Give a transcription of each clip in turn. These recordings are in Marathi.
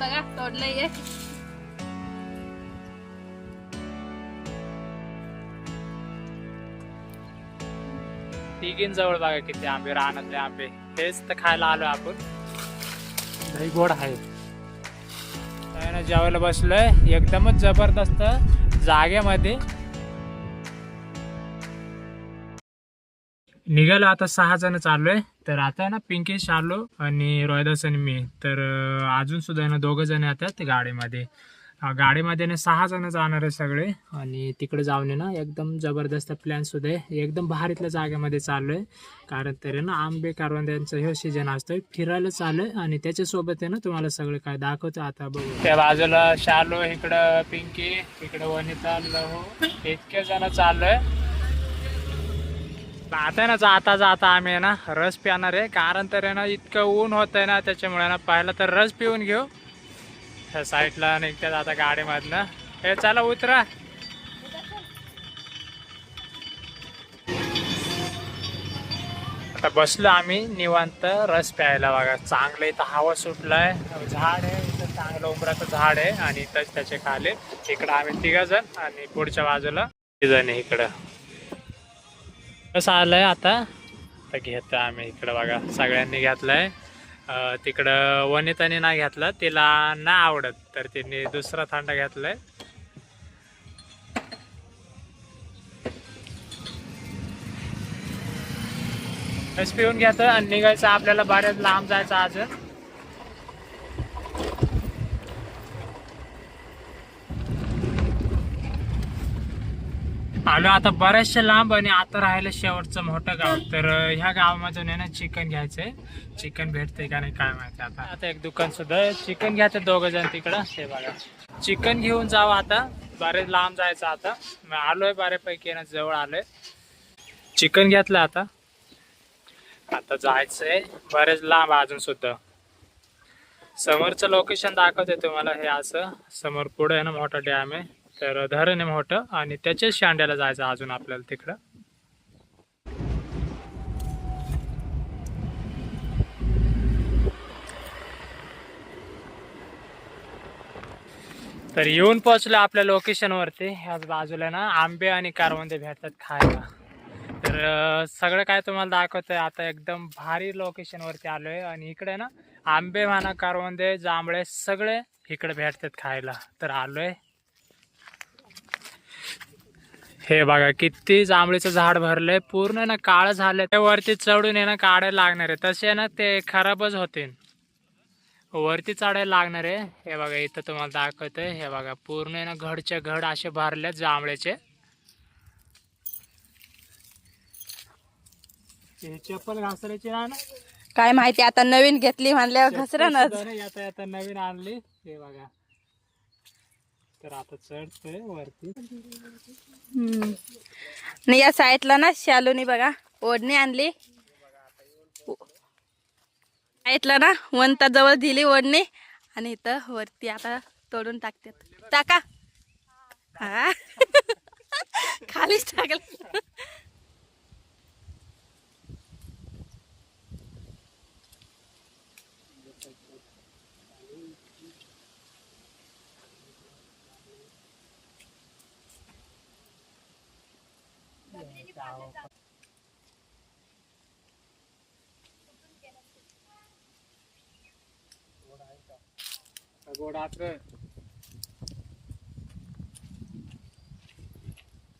बघा तोडलंय. तिघीं जवळ बघा किती आंबे, रानातले आंबे. हेच तर खायला आलो आपण. लई गोड आहे. जेवायला बसलोय एकदमच जबरदस्त जागेमध्ये. निघालो आता 6 जण चाललोय. तर आता ना पिंकेश आलो आणि रोहिदास आणि मी. तर अजून सुद्धा ना 2 जण येतात गाडीमध्ये. गाडीमध्ये ना 6 जण जाणार आहे सगळे. आणि तिकडे जाऊन ना एकदम जबरदस्त प्लॅन सुद्धा आहे. एकदम भारीतल्या जागेमध्ये चाललोय. कारण तरी ना आंबे करवंद्यांचा हे सीजन असतोय. फिरायला चाललोय आणि त्याच्यासोबत आहे ना तुम्हाला सगळं काय दाखवतो. आता बघू. त्या बाजूला शालो, इकडं पिंकी, इकडं वनिता, लहू, इतके जण चाललोय. आता ना जाता जाता आम्ही ना रस पिणार आहे. कारण तर आहे ना इतकं ऊन होत आहे ना, त्याच्यामुळे ना पहिला तर रस पिऊन घेऊ. ह्या साईडला निघतात आता गाडीमधनं. हे चला उतरा. आता बसलो आम्ही निवांत रस प्यायला. बघा चांगलं इथं हवा सुटलाय. झाड आहे इथं, चांगलं उंबराचं झाड आहे. आणि इथंच त्याचे खाली इकडं आम्ही 3 जण आणि पुढच्या बाजूला 3 जण. इकडं कसं आलंय आता घेतो आम्ही. इकडं बघा सगळ्यांनी घेतलंय. तिकडं वनिताने नाही घेतलं, तिला नाही आवडत, तर तिने दुसरा थंड घेतलाय. रस पिऊन घ्यायचं आणि निघायचं. आपल्याला बऱ्याच लांब जायचं अजून. आलो आता बऱ्याचशा लांब. आणि आता राहिलं शेवटचं मोठं गाव. तर ह्या गावामधून आहे ना चिकन घ्यायचंय. चिकन भेटतंय का नाही काय माहिती. आता एक दुकान सुद्धा आहे. चिकन घ्यायचं 2 जण तिकडं. हे बघा चिकन घेऊन जावं. आता बरेच लांब जायचं. आता आलोय बऱ्यापैकी ना जवळ आलोय. चिकन घेतलं आता. आता जायचंय बरेच लांब अजून सुद्धा. समोरचं लोकेशन दाखवते तुम्हाला. हे असं समोर पुढे आहे ना मोठा डॅम आहे. तर धरण आहे मोठं आणि त्याच्याच शांड्याला जायचं अजून आपल्याला तिकडं. तर येऊन पोहोचलो आपल्या लोकेशन वरती. ह्याच बाजूला ना आंबे आणि करवंदे भेटतात खायला. तर सगळं काय तुम्हाला दाखवतोय. आता एकदम भारी लोकेशन वरती आलोय. आणि इकडे ना आंबे म्हणा, करवंदे, जांभळे सगळे इकडे भेटतात खायला. तर आलोय. हे बघा किती जांभळीचं झाड भरलंय. पूर्ण ना काळ झालंय. ते वरती चढून आहे ना काढायला लागणार आहे. तसे ना ते खराबच होते. वरती चढायला लागणार आहे. हे बघा इथं तुम्हाला दाखवतोय. हे बघा पूर्ण आहे ना घडचे घड असे भरले जांभळेचे. चप्पल घासरायची ना काय माहिती, आता नवीन घेतली म्हणल्यावर घसरणच. आता नवीन आणली. हे बघा. तर आता चढतोय वरती. नाही या साईडला ना शालूनी बघा ओढणी आणली. साईडला ना वंता जवळ दिली ओढणी. आणि इथं वरती आता तोडून टाकतात. टाका. हा खालीच टाकलं.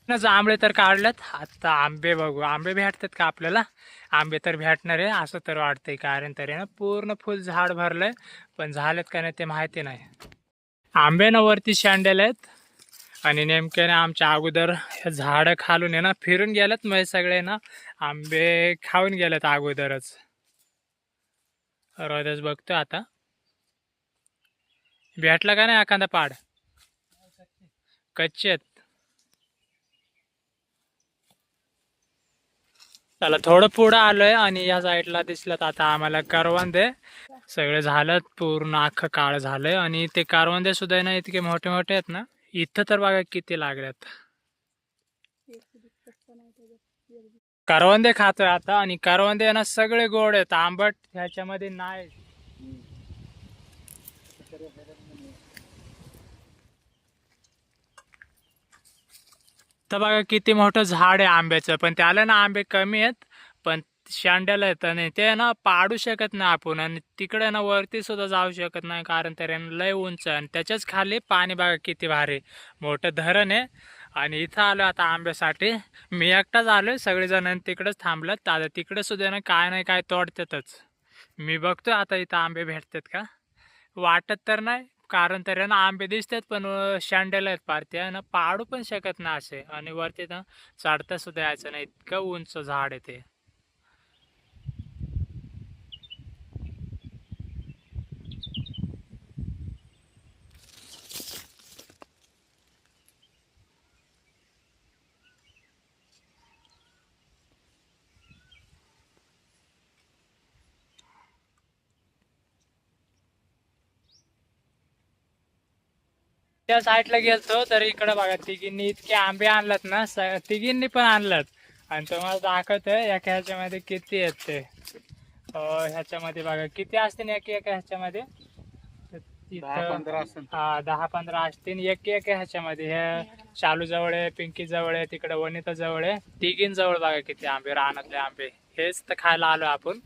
जांभळे तर काढलेत. आता आंबे बघू. आंबे भेटतात का आपल्याला. आंबे तर भेटणार आहे असं तर वाटतंय. कारण तरी ना पूर्ण फुल झाड भरलंय. पण झालेत का नाही ते माहिती नाही. आंबे ना वरती शांडेले आहेत. आणि नेमक्याने आमच्या अगोदर झाड खालून आहे ना फिरून गेलेत. मग सगळे ना आंबे खाऊन गेलेत अगोदरच. रोजच बघतो आता भेटला का नाही एखादा पाड. कच्चे आहेत. चला थोडं पुढं आलोय. आणि या साईडला दिसलं आता आम्हाला करवंदे. सगळे झालं पूर्ण अख्खं काळ झालंय. आणि ते करवंदे सुद्धा ना इतके मोठे मोठे आहेत ना. इथं तर बघा किती लागल्यात. करवंदे खातोय आता. आणि करवंदे ना सगळे गोड आहेत, आंबट ह्याच्यामध्ये नाही. इथं बघा किती मोठं झाड आहे आंब्याचं, पण त्याला ना आंबे कमी आहेत, पण शांड्याला येत नाही ते ना पाडू शकत नाही आपण. आणि तिकडे ना वरती सुद्धा जाऊ शकत नाही, कारण तर लय उंच आहे. आणि त्याच्याच खाली पाणी बघा किती भारी मोठं धरण आहे. आणि इथं आलो आता आंब्यासाठी. मी एकटाच आलोय, सगळेजण तिकडेच थांबलेत. आता तिकडे सुद्धा ना काय नाही काय तोडतातच. मी बघतोय आता इथं आंबे भेटतात का. वाटत तर नाही, कारण तर ना आंबे दिसतात, पण शांड्याला आहेत पार, ते ना पाडू पण शकत नाही असे. आणि वरती ना चढता सुद्धा यायचं नाही, इतकं उंच झाड आहे ते. त्या साईडला गेलतो तर इकडे बघा तिघींनी इतके आंबे आणलात ना, तिघींनी पण आणलात. आणि तुम्हाला दाखवतोय एका ह्याच्यामध्ये किती आहेत ते. ह्याच्यामध्ये बघा किती असतील एका ह्याच्यामध्ये. इथं 10-15 असतील एक ह्याच्यामध्ये. हे शालू जवळ आहे, पिंकी जवळ आहे, तिकडे वनिता जवळ आहे. तिघींजवळ बघा किती आंबे, रानातले आंबे. हेच तर खायला आलो आपण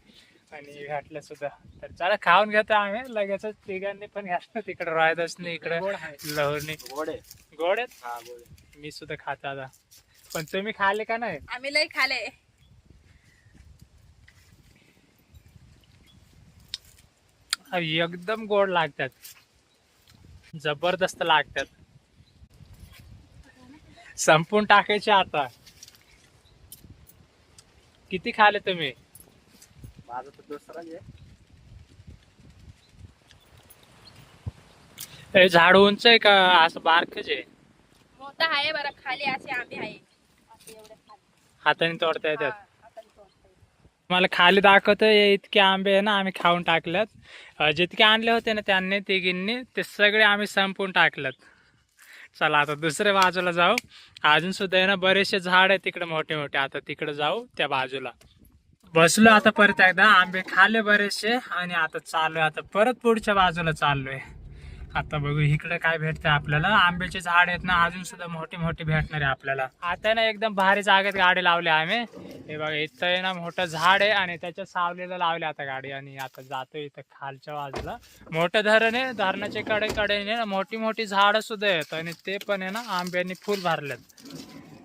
आणि भेटलं सुद्धा. तर चला खाऊन घेतो आम्ही लगेच. तिघांनी पण घ्या तिकडे रायदस नाही, इकडे लहरनी गोड आहेत. मी सुद्धा खातो आता. पण तुम्ही खाल्ले का नाही? आम्ही लय खाले. एकदम गोड लागतात, जबरदस्त लागतात. संपून टाकायचे आता. किती खाले तुम्ही? माझं तर दुसराच आहे. हे झाड उंच आहे का असं बारकच आहे? मोठा आहे बरं, खाली असे आंबे आहे असे एवढे खाली. हाताने तोडता येतात. हाताने तोडता येतात. मला खाली दाखवतोय इतके आंबे आहे ना, आम्ही खाऊन टाकल्यात. जितके आणले होते ना त्यांनी तिघींनी, ते सगळे आम्ही संपून टाकल्यात. चला आता दुसऱ्या बाजूला जाऊ. अजून सुद्धा आहे ना बरेचसे झाड आहे तिकडे मोठे मोठे. आता तिकडे जाऊ त्या बाजूला. बसलो आता परत एकदा, आंबे खाल्ले बरेचसे. आणि आता चाललोय, आता परत पुढच्या बाजूला चाललोय. आता बघू इकडे काय भेटतंय आपल्याला. आंब्याचे झाड आहेत ना अजून सुद्धा मोठी मोठी भेटणार आहे आपल्याला. आता ना एकदम भारी जागेत गाडी लावली आम्ही. हे बघा इथं आहे ना मोठं झाड आहे आणि त्याच्या सावलीला लावली आता गाडी. आणि आता जातो इथं खालच्या बाजूला. मोठं धरण आहे, धरणाच्या कडेने ना मोठी मोठी झाडं सुद्धा आहेत. आणि ते पण आहे ना आंब्यांनी फुल भरलेत.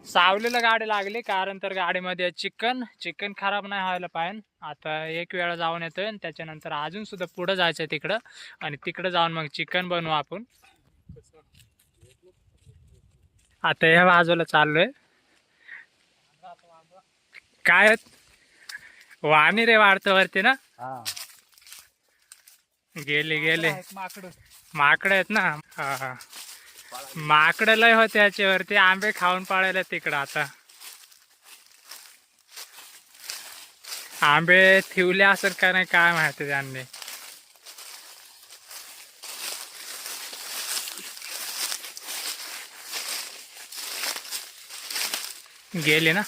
सावलीला गाडी लागली, कारण तर गाडीमध्ये चिकन खराब नाही व्हायला पाहिजे. आता एक वेळा जाऊन येतोय आणि त्याच्यानंतर अजून सुद्धा पुढे जायचंय तिकडं. आणि तिकडे जाऊन मग चिकन बनवू आपण. आता ह्या बाजूला चाललोय. काय वाणी रे वाढतं वरती ना. गेले माकड आहेत ना. हा माकड लय होते याच्यावरती. आंबे खाऊन पाळायला तिकडं. आता आंबे ठेवले असेल का नाही काय माहिती त्यांनी. गेले ना.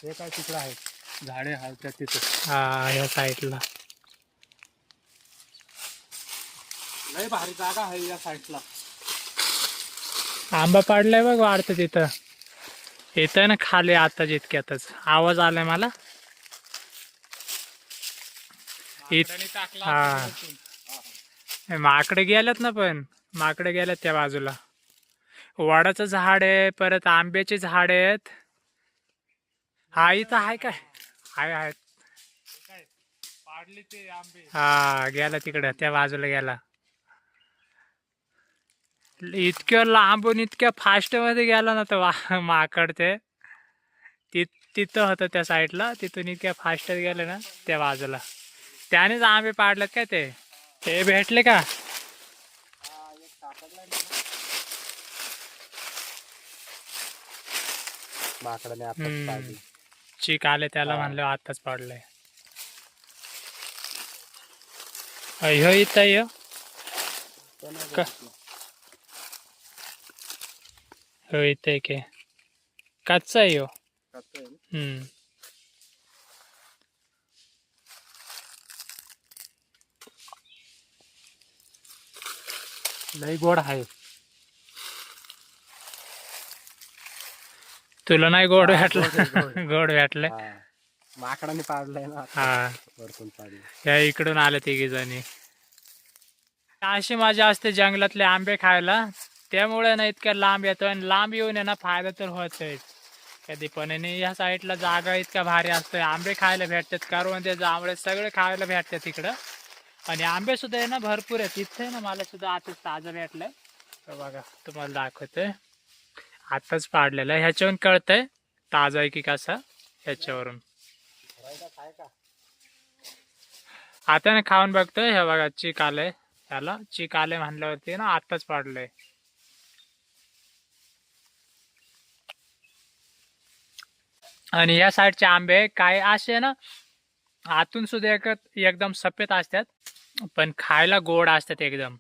हे काय तिकडं आहे, झाडे आहेत त्या तिथं. हा या साईडला लय भारी जागा आहे या साईडला. आंबा पाडलाय बघ वाढतं तिथं. येतंय ना खाली आता जितक्यातच. आवाज आलाय मला. हा माकडे गेल्यात ना, पण माकडे गेल्यात त्या बाजूला. वडाचं झाड आहे, परत आंब्याचे झाड आहेत. हा इथं आहे काय, आहेत. पाडले ते आंबे. हा गेला तिकडं त्या बाजूला गेला. इतक्या लांबून इतक्या फास्ट मध्ये गेला ना तो माकड. ते तिथं होतं त्या साईडला. तिथून इतक्या फास्ट गेले ना त्या बाजूला. त्यानेच आंबे पाडलेत काय ते भेटले का? माकडाने आताच पाडली. चीक आले त्याला, म्हणलं आताच पाडलंय. ह्यो इथं ह्यो हो इथं के कच्चा आहे ह्यो. लय गोड आहे. तुला नाही गोड हा, भेटलं गोड आहे, गोड. गोड भेटलं. हा. माकडाने पाडलंय ना आता. हा वरतून पाडलं. ह्या इकडून आले तिघी जणी. अशी मजा असते जंगलातले आंबे खायला, त्यामुळे ना इतक्या लांब येतो आणि लांब येऊन आहे ना फायदा तर होतच कधी पण. आणि या साईडला जागा इतका भारी असतोय, आंबे खायला भेटतात, करवंदे जांभळे सगळे खायला भेटतात तिकडं. आणि आंबे सुद्धा आहे ना भरपूर आहेत इथे ना. मला सुद्धा आताच ताजं भेटलंय, तर बघा तुम्हाला दाखवतोय. आताच पाडलेलं आहे, ह्याच्यावरून कळतंय ताजा आहे की कसा ह्याच्यावरून. आता ना खाऊन बघतोय. हे बघा चीक आलंय, त्याला चीक आले म्हणल्यावरती ना आताच पाडलंय. आणि या साईडचे आंबे काय असे ना आतून सुद्धा एकदम सफेद असतात, पण खायला गोड असतात एकदम.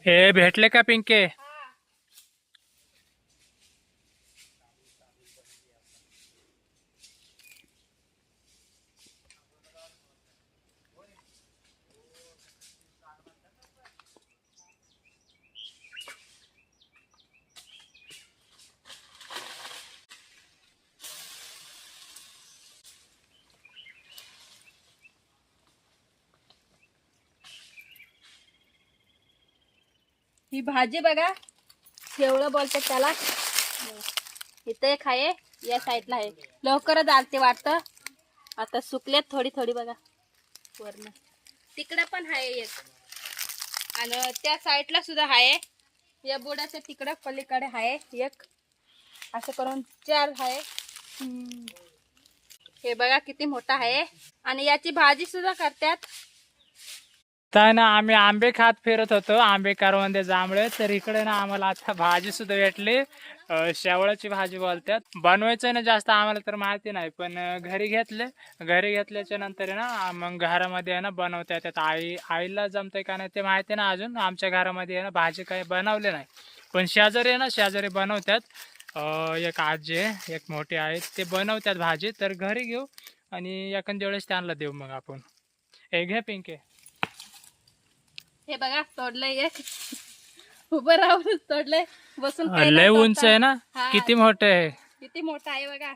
हे भेटले का पिंके? ही भाजी बघा, शेवळं बोलतात त्याला. इथं एक आहे, या साईडला आहे. लवकरच आलते वाटतं, आता सुकल्यात थोडी थोडी बघा वरनं. तिकडं पण आहे एक, आणि त्या साईडला सुद्धा आहे. या बोर्डाच्या तिकडं पलीकडे आहे एक. असं करून 4 आहे. हे बघा किती मोठा आहे. आणि याची भाजी सुद्धा करतात. तर ना आम्ही आंबे खात फिरत होतो, आंबे करवंदे जांभळे, तर इकडे ना आम्हाला आता भाजी सुद्धा भेटली. शेवळाची भाजी बोलतात. बनवायचं ना जास्त आम्हाला तर माहिती नाही, पण घरी घेतल्याच्या नंतर ना मग घरामध्ये आहे ना बनवता येतात. आईला जमतंय का नाही ते माहिती ना अजून. आमच्या घरामध्ये आहे ना भाजी काही बनवले नाही, पण शेजारी आहे ना शेजारी बनवतात. एक आजी आहे, एक मोठी आहे, ते बनवतात भाजी. तर घरी घेऊ आणि एखाद्या वेळेस त्यांना देऊ मग आपण. हे घे पिंके. हे बघा तोडलंय एक. उभं राहून तोडलंय, बसून काही लय नाही उंच तोडता. आहे ना, हा. किती मोठं आहे. किती मोठा आहे बघा.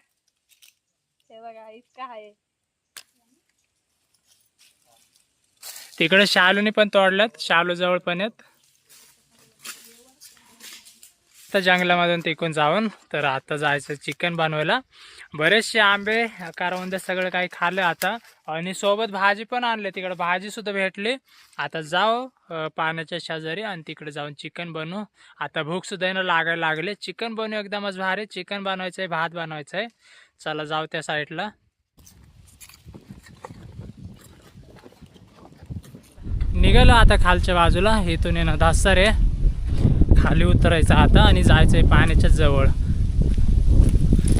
हे बघा इतका आहे. तिकडे शालूने पण तोडल्यात, शालू जवळ पण आहेत. तर जंगलामधून तिकून जाऊन तर आता जायचं चिकन बनवायला. बरेचसे आंबे करवंदे सगळं काही खाल्लं आता, आणि सोबत भाजी पण आणले. तिकडे भाजी सुद्धा भेटली. आता जाऊ पाण्याच्या शेजारी आणि तिकडे जाऊन चिकन बनवू. आता भूक सुद्धा ना लागायला लागले. चिकन बनवू एकदमच भारी. चिकन बनवायचंय, भात बनवायचंय. चला जाऊ त्या साईडला. निघालो आता खालच्या बाजूला. इथून येणं दासर आहे, खाली उतरायचं आता आणि जायचंय पाण्याच्या जवळ.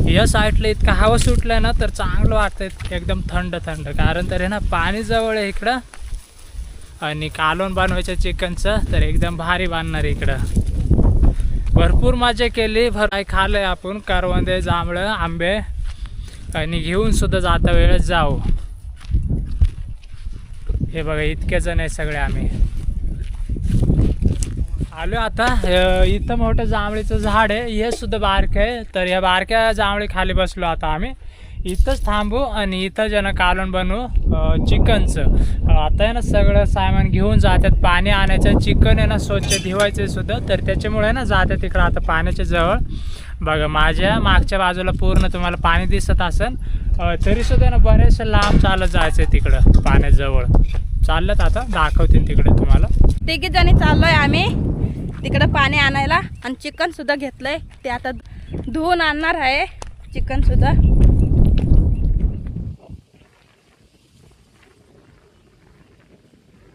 या साईडला इतका हवा सुटलाय ना तर चांगलं वाटतंय, एकदम थंड थंड. कारण तर आहे ना पाणी जवळ आहे इकडं, आणि कालवण बनवायचं चिकनचं तर एकदम भारी बांधणार इकडं. भरपूर मजा केली, काय खाल्लंय आपण करवंदे जांभळं आंबे, आणि घेऊन सुद्धा जाता वेळेस जाऊ. हे बघा इतके जण आहे सगळे आम्ही आलो आता. इथं मोठं जांभळीचं झाड आहे, हे सुद्धा बारक आहे. तर या बारक्या जांभळी खाली बसलो आता आम्ही. इथंच थांबू आणि इथं ज्यांना कालवण बनवू चिकनचं. आता आहे ना सगळं सामान घेऊन जातात. पाणी आणायचं, चिकन आहे ना स्वच्छ धुवायचं सुद्धा, तर त्याच्यामुळे ना जातात तिकडं आता पाण्याच्या जवळ. बघा माझ्या मागच्या बाजूला पूर्ण तुम्हाला पाणी दिसत असेल, तरी सुद्धा ना बरेचसे लांब चालत जायचं तिकडं पाण्याजवळ. चाललं आता दाखवतील तिकडे तुम्हाला. 3 जणी चाललोय आम्ही तिकडं पाणी आणायला. आणि चिकन सुद्धा घेतलंय, ते आता धुवून आणणार आहे चिकन सुद्धा.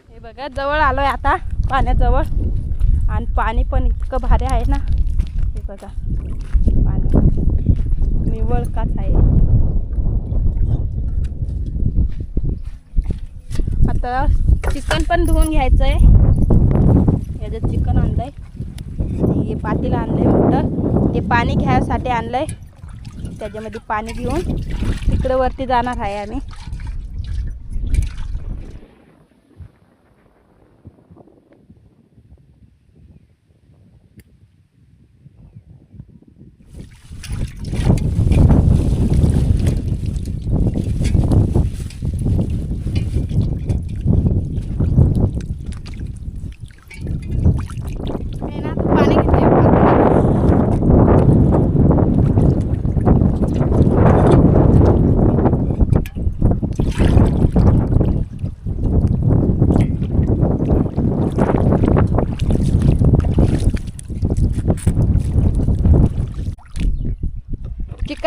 हे बघा जवळ आलोय आता पाण्याजवळ, आणि पाणी पण इतकं भारी आहे ना. हे बघा पाणी निव्वळ काच आहे. आता चिकन पण धुवून घ्यायचं आहे. याच्यात चिकन आणलंय आणि हे पातेलं आणलंय मोठं, ते पाणी घ्यायसाठी आणलंय. त्याच्यामध्ये पाणी घेऊन तिकडे वरती जाणार आहे आम्ही.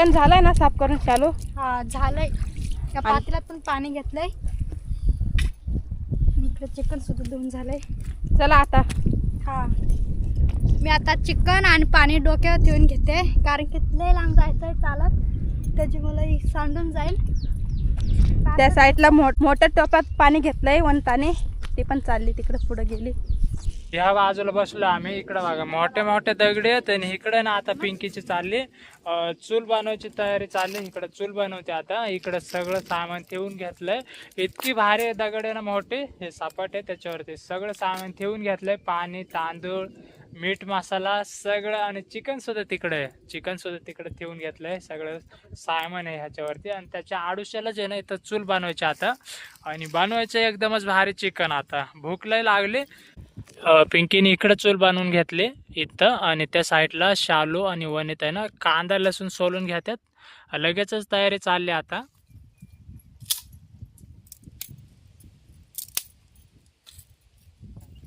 चिकन झालंय ना साफ करून चालू? हा झालंय. या पातेल्यात पण पाणी घेतलंय. इकडे चिकन सुद्धा धुवून झालंय. चला आता. हा मी आता चिकन आणि पाणी डोक्यावर ठेवून घेते, कारण की लय लांब जायचंय चालत, त्याची मला सांडून जाईल. त्या साईडला मोठ्या टोपात पाणी घेतलंय वंताने, ती पण चालली तिकडे पुढे गेली. ह्या बाजूला बसलो आम्ही. इकडे बघा मोठे मोठे दगडी आहेत आणि इकडे ना आता पिंकीची चालली चूल बनवायची तयारी चालली. इकडे चूल बनवते आता. इकडे सगळं सामान ठेवून घेतलंय. इतकी भारी दगड आहे ना मोठे, हे सपाट आहे त्याच्यावरती सगळं सामान ठेवून घेतलंय. पाणी, तांदूळ, मीठ, मसाला सगळं, आणि चिकन सुद्धा तिकडे ठेवून घेतलंय. सगळं सामान आहे ह्याच्यावरती. आणि त्याच्या आडुशाला जे ना इथं चूल बनवायची आता, आणि बनवायचं एकदमच भारी चिकन. आता भूक लय लागली. पिंकीने इकडे चूल बनवून घेतली इथं, आणि त्या साईडला शालू आणि वनित आहे ना कांदा लसूण सोलून घेतात. लगेचच तयारी चालली आता.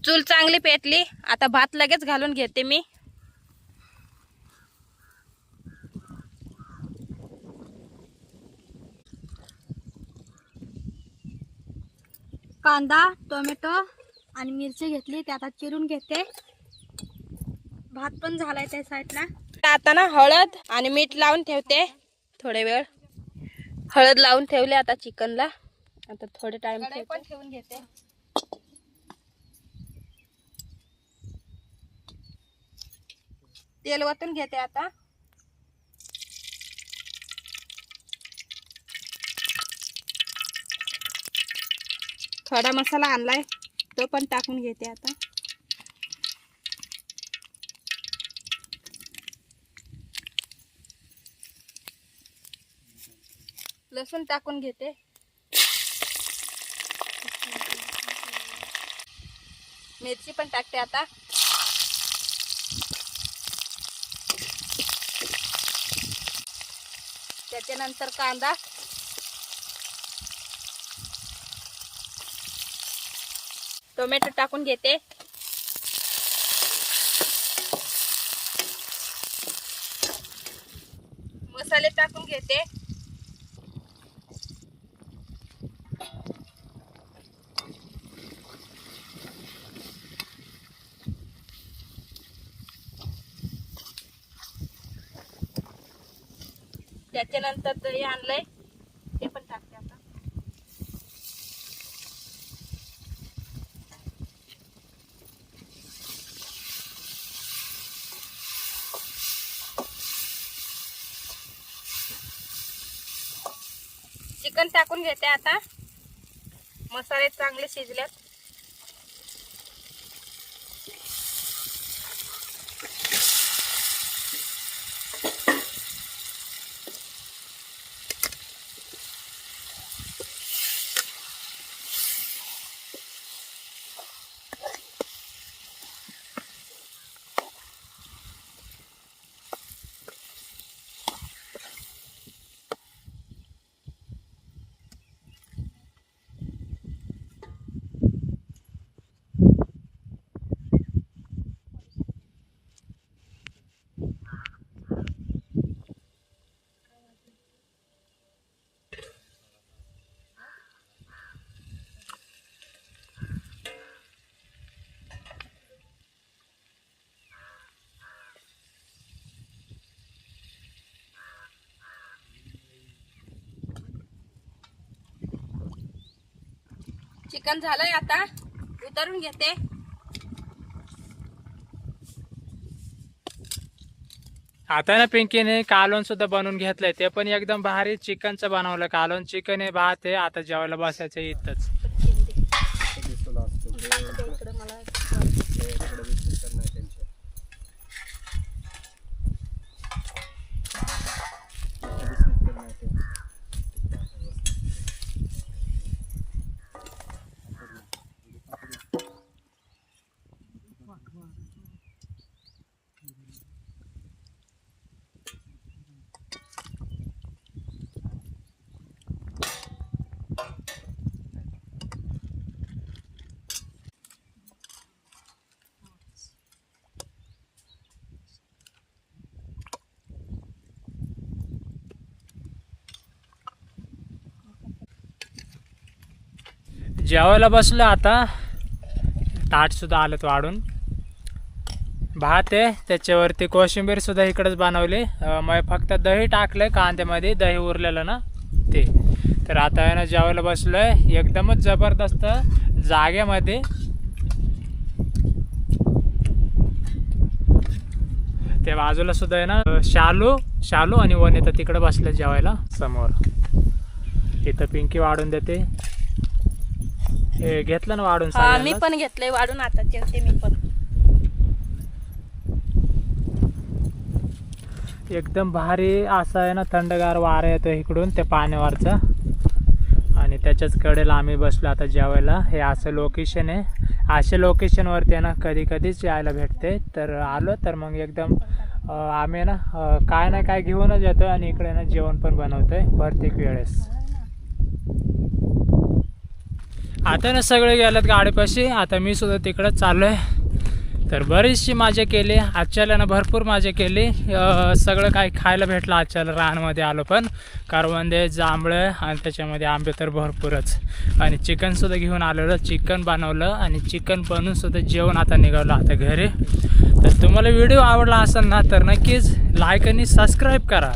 चूल चांगली पेटली. आता भात लगेच घालून घेते मी. कांदा, टोमॅटो आणि मिरची घेतली, ते आता चिरून घेते. भात पण झालाय त्या साईडला. आता ना हळद आणि मीठ लावून ठेवते थोडे वेळ. हळद लावून ठेवले आता चिकनला. आता थोडे टाइम ठेवून घेते. तेल वतून घेते आता. खडा मसाला आणलाय, तो पण टाकून घेते आता. लसूण टाकून घेते. मिरची पण टाकते आता. त्याच्यानंतर कांदा, टोमॅटो टाकून घेते. मसाले टाकून घेते. त्याच्यानंतर दही आणलंय, ते पण टाकते आता. चिकन टाकून घेते आता. मसाले चांगले शिजलेत. चिकन झालंय आता, उतरून घेते. आता ना पिंकीने कालवण सुद्धा बनवून घेतलंय. ते पण एकदम भारी चिकनचं बनवलं कालवण. चिकन आहे, भात आहे. आता जेवायला बसायचं इथंच. जेवायला बसलो आता. ताट सुद्धा आलं वाढून. भात आहे, त्याच्यावरती कोशिंबीर सुद्धा इकडेच बनवली. मग फक्त दही टाकलंय कांद्यामध्ये, दही उरलेलं ना ते. तर आता आहे ना जेवायला बसलोय एकदमच जबरदस्त जागेमध्ये. त्या बाजूला सुद्धा आहे ना शालू आणि वनिता तिकडे बसले जेवायला समोर. इथं पिंकी वाढून देते. हे घेतलं ना वाढून? मी पण घेतलंय वाढून, आता जेवते मी पण. एकदम भारी असा आहे ना थंडगार वारा येतो इकडून त्या पाण्यावरचा. आणि त्याच्याच कडेला आम्ही बसलो आता जेवायला. हे असं लोकेशन आहे. अशा लोकेशनवरती आहे ना कधीच यायला भेटते. तर आलो तर मग एकदम आम्ही ना काय ना काय घेऊनच येतो आणि इकडे ना जेवण पण बनवतोय प्रत्येक वेळेस. आता ना सगळे गेलेत गाडीपाशी. आता मी सुद्धा तिकडंच चाललो आहे. तर बरीचशी मजा केली आजच्याला ना, भरपूर मजा केली. सगळं काही खायला भेटलं आजच्याला. रानमध्ये आलो पण करवंदे, जांभळं आणि त्याच्यामध्ये आंबे तर भरपूरच. आणि चिकनसुद्धा घेऊन आलेलं, चिकन बनवलं आणि चिकन बनवूनसुद्धा जेवण आता निघालं आता घरी. तर तुम्हाला व्हिडिओ आवडला असेल ना तर नक्कीच लाईक आणि सबस्क्राईब करा.